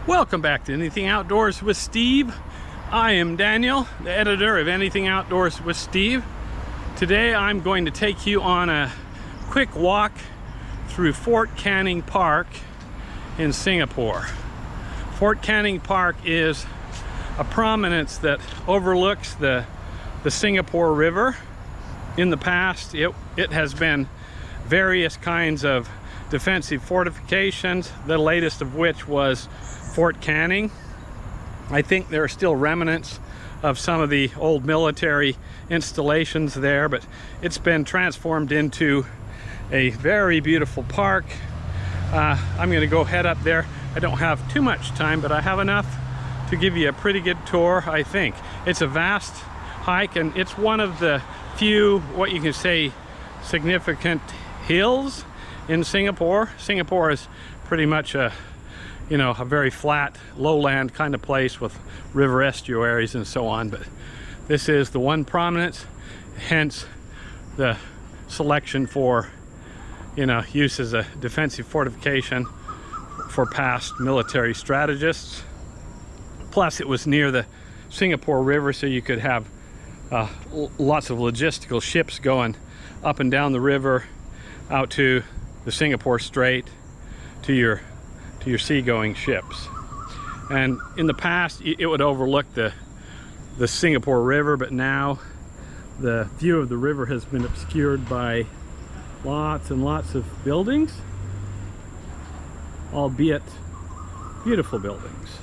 Welcome back to Anything Outdoors with Steve. I am Daniel, the editor of Anything Outdoors with Steve. Today I'm going to take you on a quick walk through Fort Canning Park in Singapore. Fort Canning Park is a prominence that overlooks the Singapore River. In the past, it has been various kinds of defensive fortifications, the latest of which was Fort Canning. I think there are still remnants of some of the old military installations there, but it's been transformed into a very beautiful park. I'm going to go head up there. I don't have too much time, but I have enough to give you a pretty good tour, I think. It's a vast hike, and it's one of the few, what you can say, significant hills in Singapore. Singapore is pretty much a very flat lowland kind of place with river estuaries and so on, but this is the one prominence, hence the selection for use as a defensive fortification for past military strategists. Plus it was near the Singapore River, so you could have lots of logistical ships going up and down the river out to the Singapore Strait to your seagoing ships. And in the past it would overlook the Singapore River, but now the view of the river has been obscured by lots and lots of buildings, albeit beautiful buildings.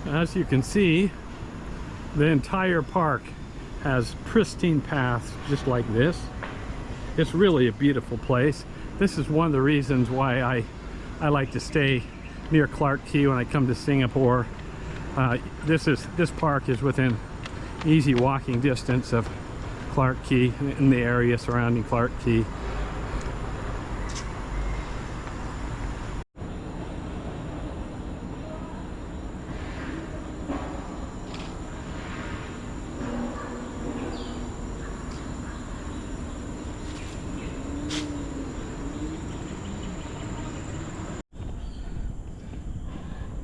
As you can see, the entire park has pristine paths just like this. It's really a beautiful place. This is one of the reasons why I like to stay near Clarke Quay when I come to Singapore. This park is within easy walking distance of Clarke Quay, in the area surrounding Clarke Quay.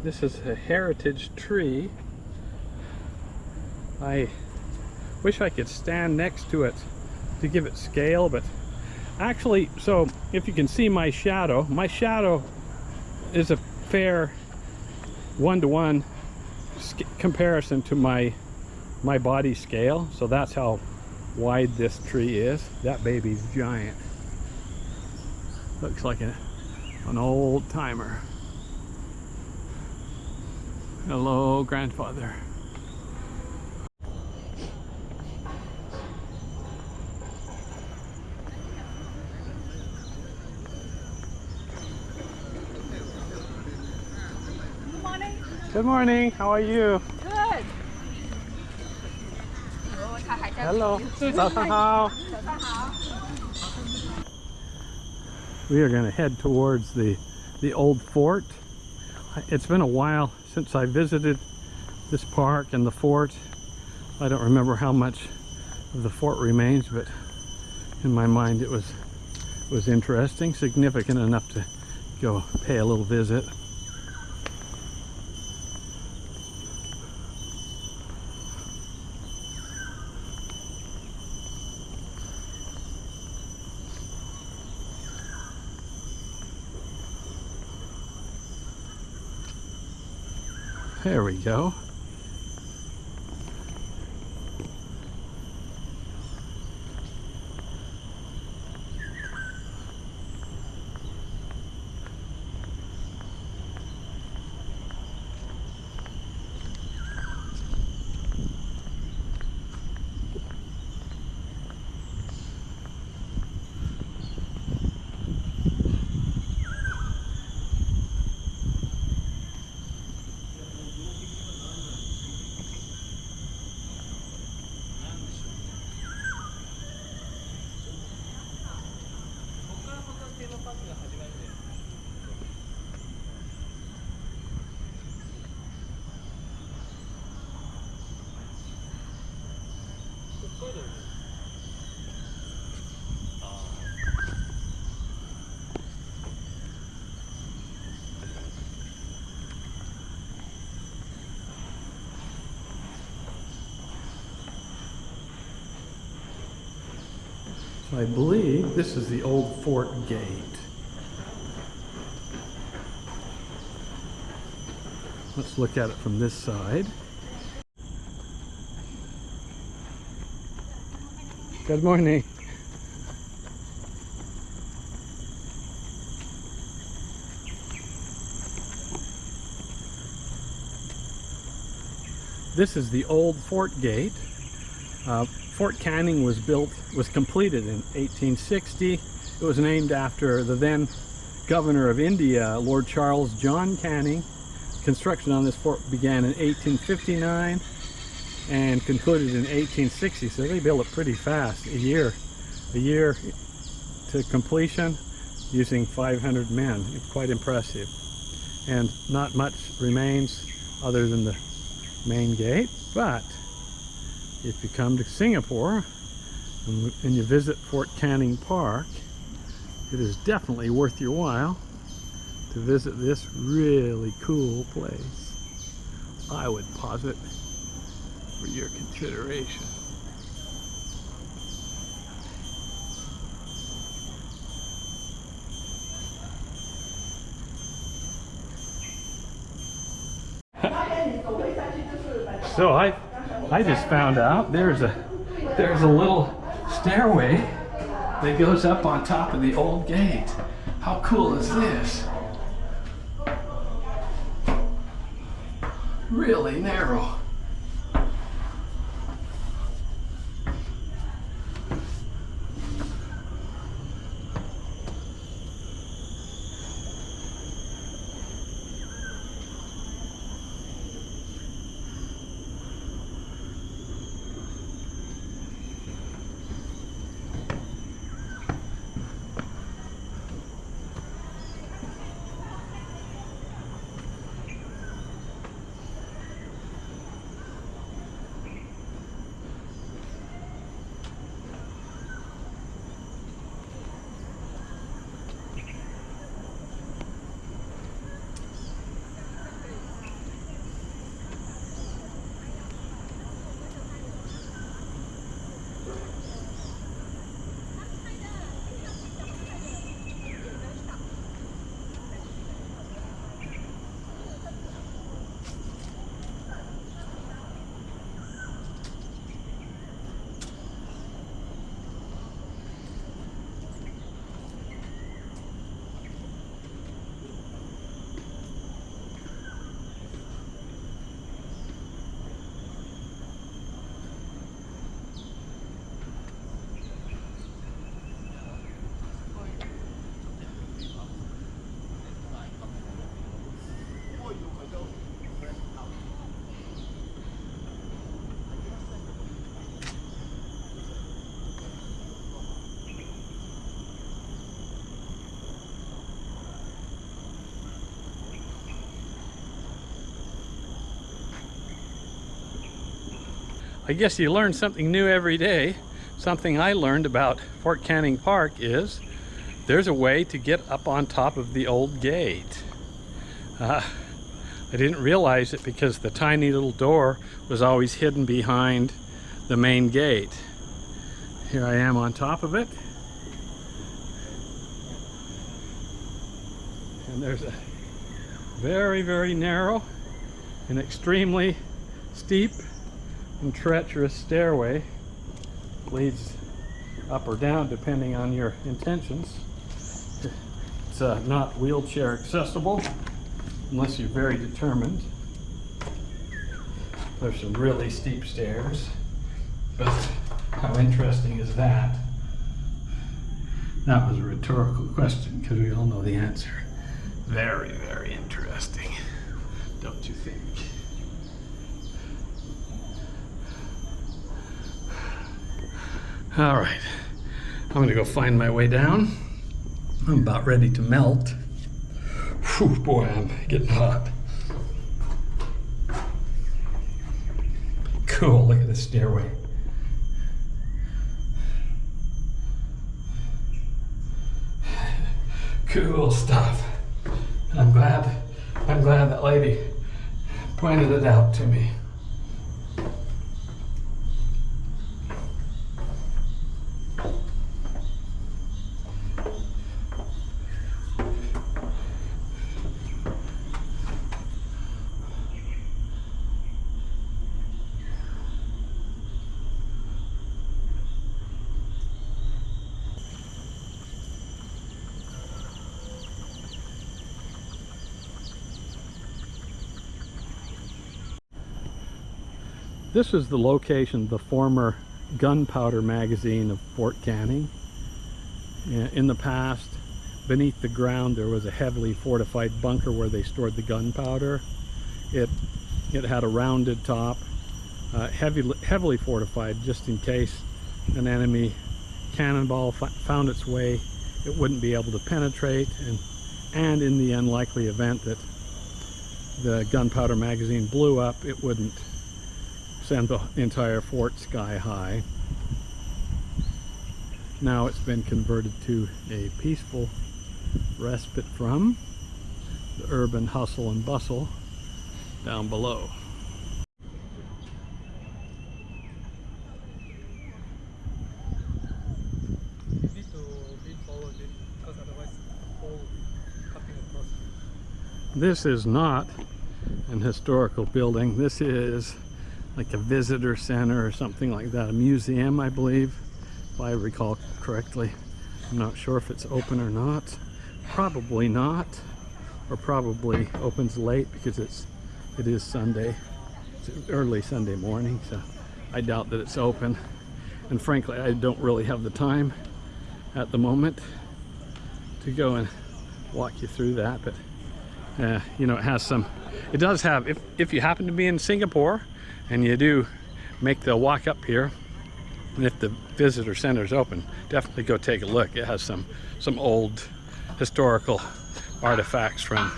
This is a heritage tree. I wish I could stand next to it to give it scale, but actually, so if you can see my shadow is a fair one-to-one comparison to my body scale. So that's how wide this tree is. That baby's giant. Looks like an old timer. Hello, grandfather. Good morning. Good morning. How are you? Good. Hello. 早上好. We are going to head towards the old fort. It's been a while since I visited this park and the fort. I don't remember how much of the fort remains, but in my mind it was interesting, significant enough to go pay a little visit. There we go. So I believe this is the old fort gate. Let's look at it from this side. Good morning. This is the old fort gate. Fort Canning was completed in 1860. It was named after the then governor of India, Lord Charles John Canning. Construction on this fort began in 1859 and concluded in 1860. So they built it pretty fast, a year to completion, using 500 men. It's quite impressive. And not much remains other than the main gate, but if you come to Singapore and you visit Fort Canning Park, it is definitely worth your while to visit this really cool place. I would posit for your consideration. So I just found out there's a little stairway that goes up on top of the old gate. How cool is this? Really narrow. I guess you learn something new every day. Something I learned about Fort Canning Park is there's a way to get up on top of the old gate. I didn't realize it because the tiny little door was always hidden behind the main gate. Here I am on top of it. And there's a very, very narrow and extremely steep and treacherous stairway. Leads up or down depending on your intentions. It's not wheelchair accessible unless you're very determined. There's some really steep stairs, but how interesting is that? That was a rhetorical question because we all know the answer. Very, very interesting, don't you think? All right, I'm gonna go find my way down. I'm about ready to melt. Whew, boy, I'm getting hot. Cool, look at this stairway. Cool stuff. I'm glad that lady pointed it out to me. This is the location of the former gunpowder magazine of Fort Canning. In the past, beneath the ground, there was a heavily fortified bunker where they stored the gunpowder. It had a rounded top, heavily fortified, just in case an enemy cannonball found its way, it wouldn't be able to penetrate, and in the unlikely event that the gunpowder magazine blew up, it wouldn't send the entire fort sky high. Now it's been converted to a peaceful respite from the urban hustle and bustle down below. You need to lean forward a bit, because otherwise the pole will be cutting across. This is not an historical building. This is like a visitor center or something like that, a museum, I believe, if I recall correctly. I'm not sure if it's open or not. Probably not, or probably opens late because it is Sunday. It's early Sunday morning, so I doubt that it's open. And frankly, I don't really have the time at the moment to go and walk you through that. But you know, it does have, if you happen to be in Singapore and you do make the walk up here, and if the visitor center is open, definitely go take a look. It has some old historical artifacts from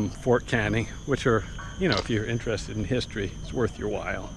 Fort Canning, which are, you know, if you're interested in history, it's worth your while.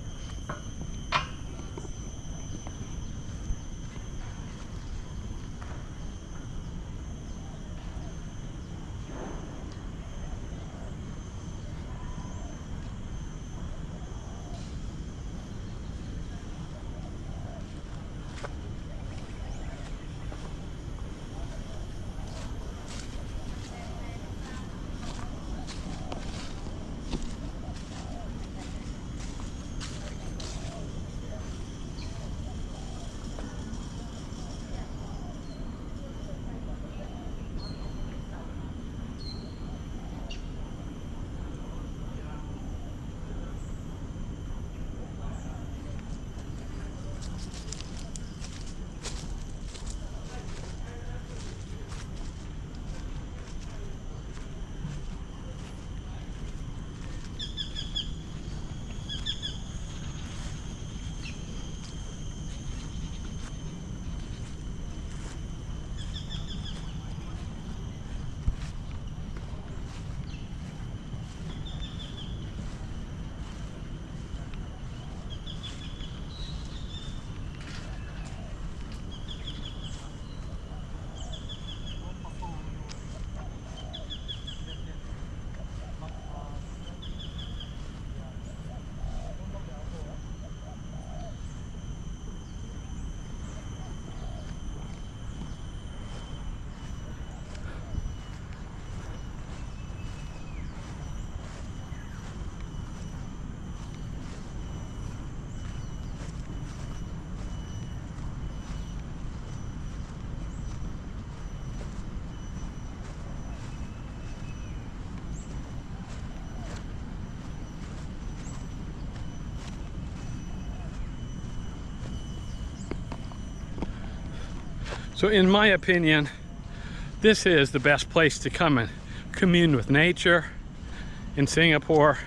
So in my opinion, this is the best place to come and commune with nature in Singapore.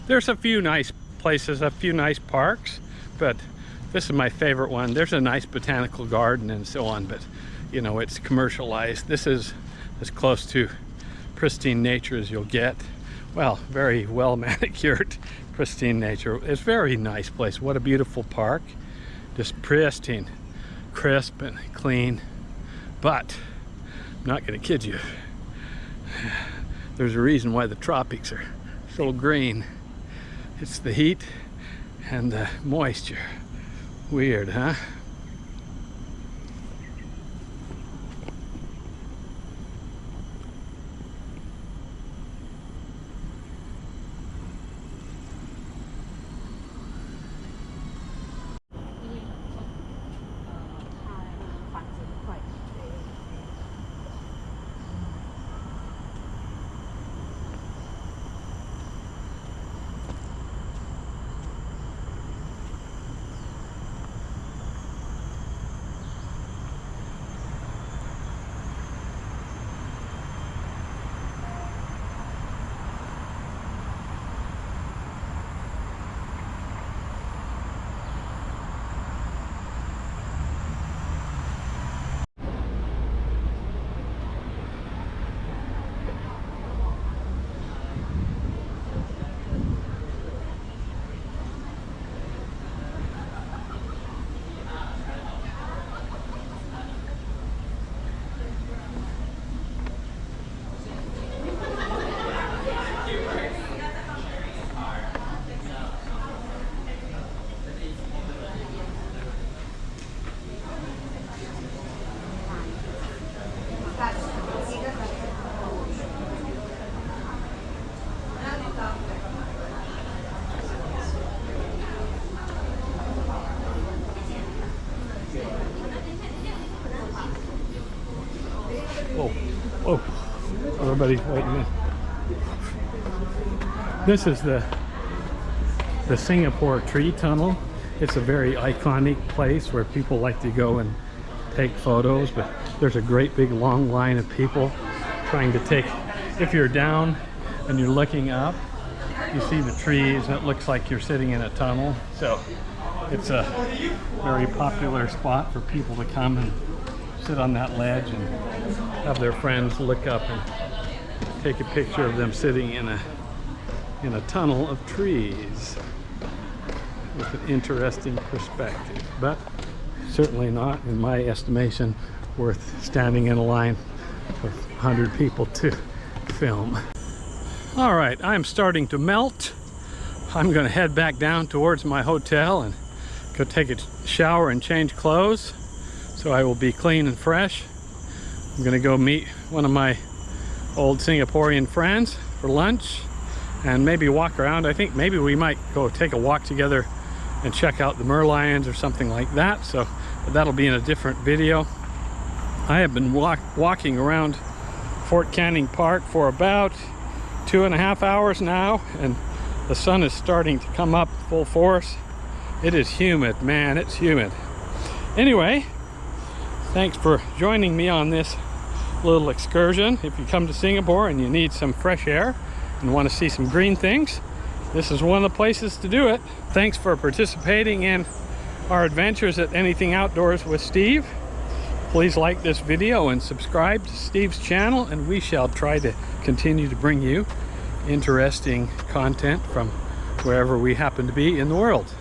There's a few nice places, a few nice parks, but this is my favorite one. There's a nice botanical garden and so on, but you know, it's commercialized. This is as close to pristine nature as you'll get. Well, very well manicured, pristine nature. It's a very nice place. What a beautiful park. Just pristine, crisp and clean. But I'm not gonna kid you. There's a reason why the tropics are so green. It's the heat and the moisture. Weird, huh? Everybody's waiting in. This is the Singapore tree tunnel. It's a very iconic place where people like to go and take photos, but there's a great big long line of people trying to take, if you're down and you're looking up, you see the trees and it looks like you're sitting in a tunnel. So it's a very popular spot for people to come and sit on that ledge and have their friends look up and take a picture of them sitting in a tunnel of trees with an interesting perspective, but certainly not, in my estimation, worth standing in a line of 100 people to film. All right, I'm starting to melt. I'm going to head back down towards my hotel and go take a shower and change clothes, so I will be clean and fresh. I'm going to go meet one of my old Singaporean friends for lunch and maybe walk around. I think maybe we might go take a walk together and check out the merlions or something like that. So that'll be in a different video. I have been walking around Fort Canning Park for about 2.5 hours now, and the sun is starting to come up full force. It is humid, man, it's humid. Anyway, thanks for joining me on this little excursion. If you come to Singapore and you need some fresh air and want to see some green things, this is one of the places to do it. Thanks for participating in our adventures at Anything Outdoors with Steve. Please like this video and subscribe to Steve's channel, and we shall try to continue to bring you interesting content from wherever we happen to be in the world.